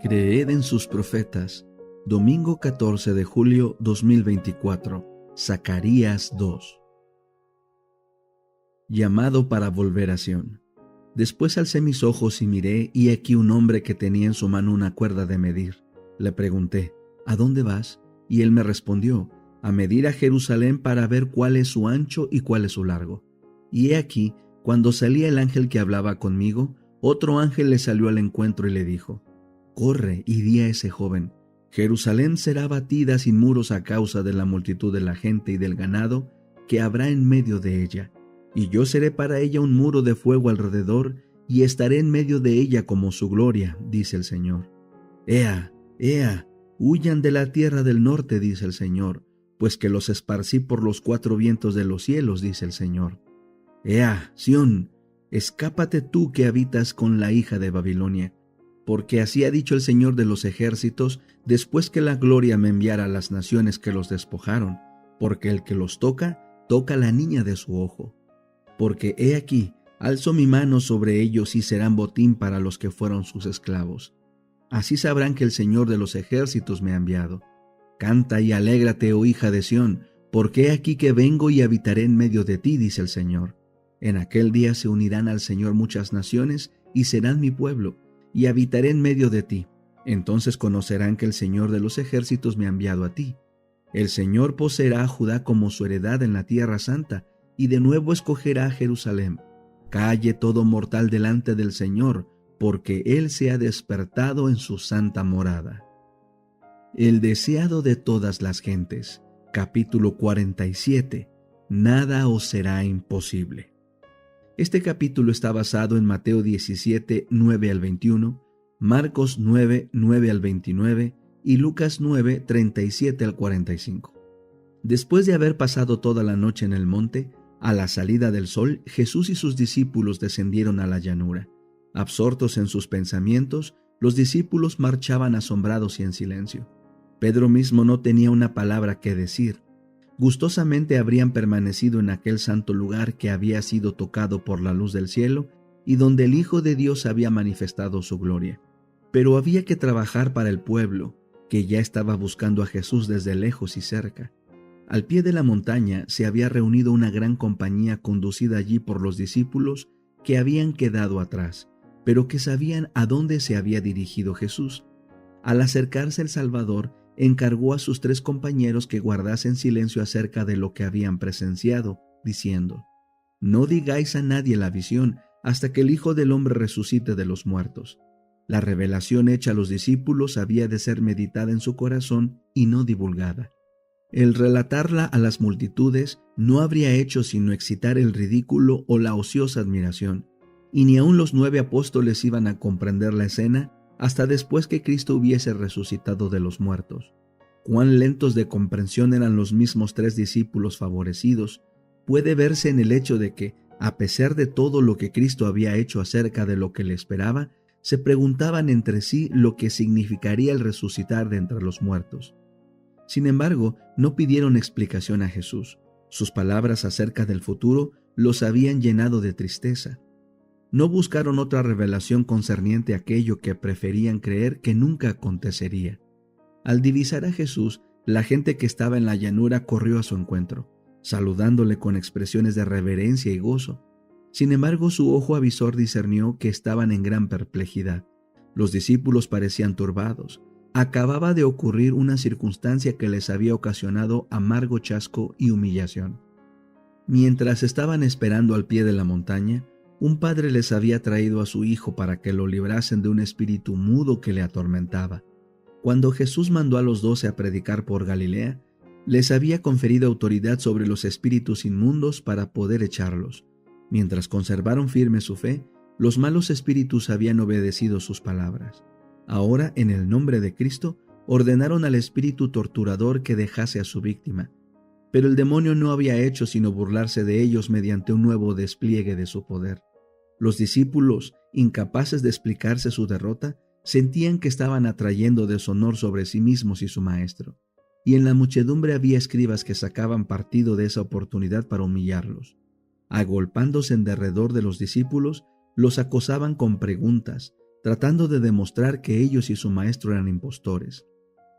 Creed en sus profetas. Domingo 14 de julio 2024. Zacarías 2. Llamado para volver a Sión. Después alcé mis ojos y miré, y aquí un hombre que tenía en su mano una cuerda de medir. Le pregunté, ¿a dónde vas? Y él me respondió, a medir a Jerusalén para ver cuál es su ancho y cuál es su largo. Y he aquí, cuando salía el ángel que hablaba conmigo, otro ángel le salió al encuentro y le dijo, corre y di a ese joven, Jerusalén será batida sin muros a causa de la multitud de la gente y del ganado que habrá en medio de ella. Y yo seré para ella un muro de fuego alrededor, y estaré en medio de ella como su gloria, dice el Señor. Ea, ea, huyan de la tierra del norte, dice el Señor, pues que los esparcí por los cuatro vientos de los cielos, dice el Señor. Ea, Sión, escápate tú que habitas con la hija de Babilonia, porque así ha dicho el Señor de los ejércitos, después que la gloria me enviara a las naciones que los despojaron, porque el que los toca, toca la niña de su ojo. Porque he aquí, alzo mi mano sobre ellos y serán botín para los que fueron sus esclavos. Así sabrán que el Señor de los ejércitos me ha enviado. Canta y alégrate, oh hija de Sión, porque he aquí que vengo y habitaré en medio de ti, dice el Señor. En aquel día se unirán al Señor muchas naciones y serán mi pueblo, y habitaré en medio de ti. Entonces conocerán que el Señor de los ejércitos me ha enviado a ti. El Señor poseerá a Judá como su heredad en la tierra santa, y de nuevo escogerá a Jerusalén. Calle todo mortal delante del Señor, porque Él se ha despertado en su santa morada. El deseado de todas las gentes, capítulo 47. Nada os será imposible. Este capítulo está basado en Mateo 17, 9 al 21, Marcos 9, 9 al 29 y Lucas 9, 37 al 45. Después de haber pasado toda la noche en el monte, a la salida del sol, Jesús y sus discípulos descendieron a la llanura. Absortos en sus pensamientos, los discípulos marchaban asombrados y en silencio. Pedro mismo no tenía una palabra que decir. Gustosamente habrían permanecido en aquel santo lugar que había sido tocado por la luz del cielo y donde el Hijo de Dios había manifestado su gloria. Pero había que trabajar para el pueblo, que ya estaba buscando a Jesús desde lejos y cerca. Al pie de la montaña se había reunido una gran compañía conducida allí por los discípulos que habían quedado atrás, pero que sabían a dónde se había dirigido Jesús. Al acercarse el Salvador, encargó a sus 3 compañeros que guardasen silencio acerca de lo que habían presenciado, diciendo, no digáis a nadie la visión hasta que el Hijo del Hombre resucite de los muertos. La revelación hecha a los discípulos había de ser meditada en su corazón y no divulgada. El relatarla a las multitudes no habría hecho sino excitar el ridículo o la ociosa admiración, y ni aun los 9 apóstoles iban a comprender la escena hasta después que Cristo hubiese resucitado de los muertos. Cuán lentos de comprensión eran los mismos 3 discípulos favorecidos puede verse en el hecho de que, a pesar de todo lo que Cristo había hecho acerca de lo que le esperaba, se preguntaban entre sí lo que significaría el resucitar de entre los muertos. Sin embargo, no pidieron explicación a Jesús. Sus palabras acerca del futuro los habían llenado de tristeza. No buscaron otra revelación concerniente a aquello que preferían creer que nunca acontecería. Al divisar a Jesús, la gente que estaba en la llanura corrió a su encuentro, saludándole con expresiones de reverencia y gozo. Sin embargo, su ojo avisor discernió que estaban en gran perplejidad. Los discípulos parecían turbados. Acababa de ocurrir una circunstancia que les había ocasionado amargo chasco y humillación. Mientras estaban esperando al pie de la montaña, un padre les había traído a su hijo para que lo librasen de un espíritu mudo que le atormentaba. Cuando Jesús mandó a los 12 a predicar por Galilea, les había conferido autoridad sobre los espíritus inmundos para poder echarlos. Mientras conservaron firme su fe, los malos espíritus habían obedecido sus palabras. Ahora, en el nombre de Cristo, ordenaron al espíritu torturador que dejase a su víctima. Pero el demonio no había hecho sino burlarse de ellos mediante un nuevo despliegue de su poder. Los discípulos, incapaces de explicarse su derrota, sentían que estaban atrayendo deshonor sobre sí mismos y su maestro. Y en la muchedumbre había escribas que sacaban partido de esa oportunidad para humillarlos. Agolpándose en derredor de los discípulos, los acosaban con preguntas, tratando de demostrar que ellos y su maestro eran impostores.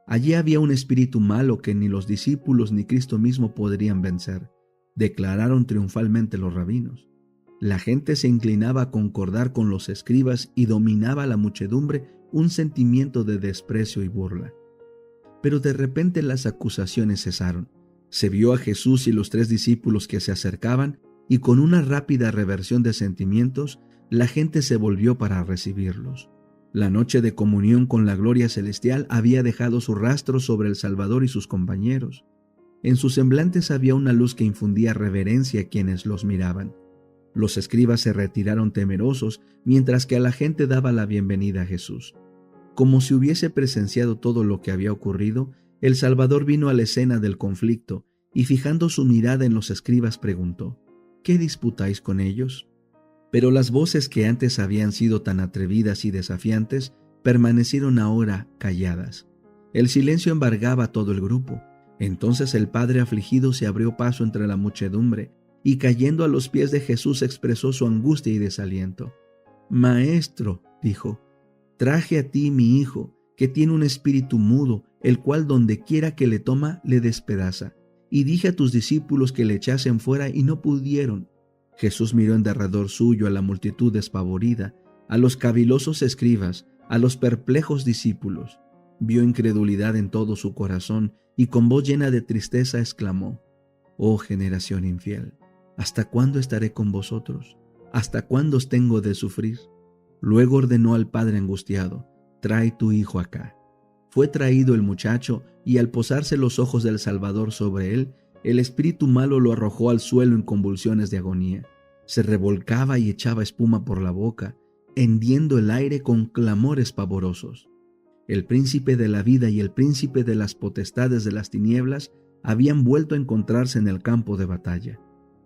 Allí había un espíritu malo que ni los discípulos ni Cristo mismo podrían vencer, declararon triunfalmente los rabinos. La gente se inclinaba a concordar con los escribas y dominaba a la muchedumbre un sentimiento de desprecio y burla. Pero de repente las acusaciones cesaron. Se vio a Jesús y los 3 discípulos que se acercaban, y con una rápida reversión de sentimientos, la gente se volvió para recibirlos. La noche de comunión con la gloria celestial había dejado su rastro sobre el Salvador y sus compañeros. En sus semblantes había una luz que infundía reverencia a quienes los miraban. Los escribas se retiraron temerosos, mientras que a la gente daba la bienvenida a Jesús. Como si hubiese presenciado todo lo que había ocurrido, el Salvador vino a la escena del conflicto y, fijando su mirada en los escribas, preguntó: ¿Qué disputáis con ellos? Pero las voces que antes habían sido tan atrevidas y desafiantes permanecieron ahora calladas. El silencio embargaba todo el grupo. Entonces el padre afligido se abrió paso entre la muchedumbre y, cayendo a los pies de Jesús, expresó su angustia y desaliento. «Maestro», dijo, «traje a ti mi hijo, que tiene un espíritu mudo, el cual donde quiera que le toma, le despedaza. Y dije a tus discípulos que le echasen fuera y no pudieron». Jesús miró en derredor suyo a la multitud despavorida, a los cavilosos escribas, a los perplejos discípulos. Vio incredulidad en todo su corazón y con voz llena de tristeza exclamó: «Oh generación infiel, ¿hasta cuándo estaré con vosotros? ¿Hasta cuándo os tengo de sufrir?». Luego ordenó al padre angustiado: «Trae tu hijo acá». Fue traído el muchacho, y al posarse los ojos del Salvador sobre él, el espíritu malo lo arrojó al suelo en convulsiones de agonía. Se revolcaba y echaba espuma por la boca, hendiendo el aire con clamores pavorosos. El príncipe de la vida y el príncipe de las potestades de las tinieblas habían vuelto a encontrarse en el campo de batalla.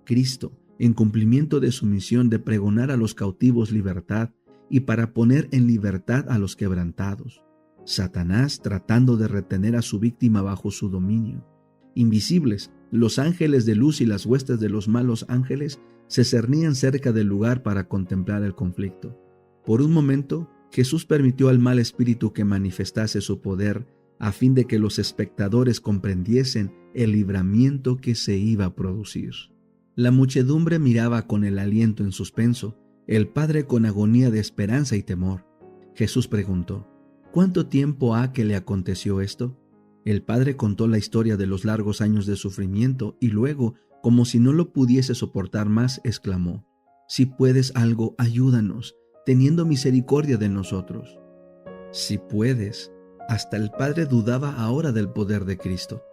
Cristo, en cumplimiento de su misión de pregonar a los cautivos libertad y para poner en libertad a los quebrantados. Satanás tratando de retener a su víctima bajo su dominio. Invisibles, los ángeles de luz y las huestes de los malos ángeles se cernían cerca del lugar para contemplar el conflicto. Por un momento, Jesús permitió al mal espíritu que manifestase su poder, a fin de que los espectadores comprendiesen el libramiento que se iba a producir. La muchedumbre miraba con el aliento en suspenso, el padre con agonía de esperanza y temor. Jesús preguntó: «¿Cuánto tiempo ha que le aconteció esto?». El padre contó la historia de los largos años de sufrimiento y luego, como si no lo pudiese soportar más, exclamó: «Si puedes algo, ayúdanos, teniendo misericordia de nosotros». Si puedes. Hasta el padre dudaba ahora del poder de Cristo.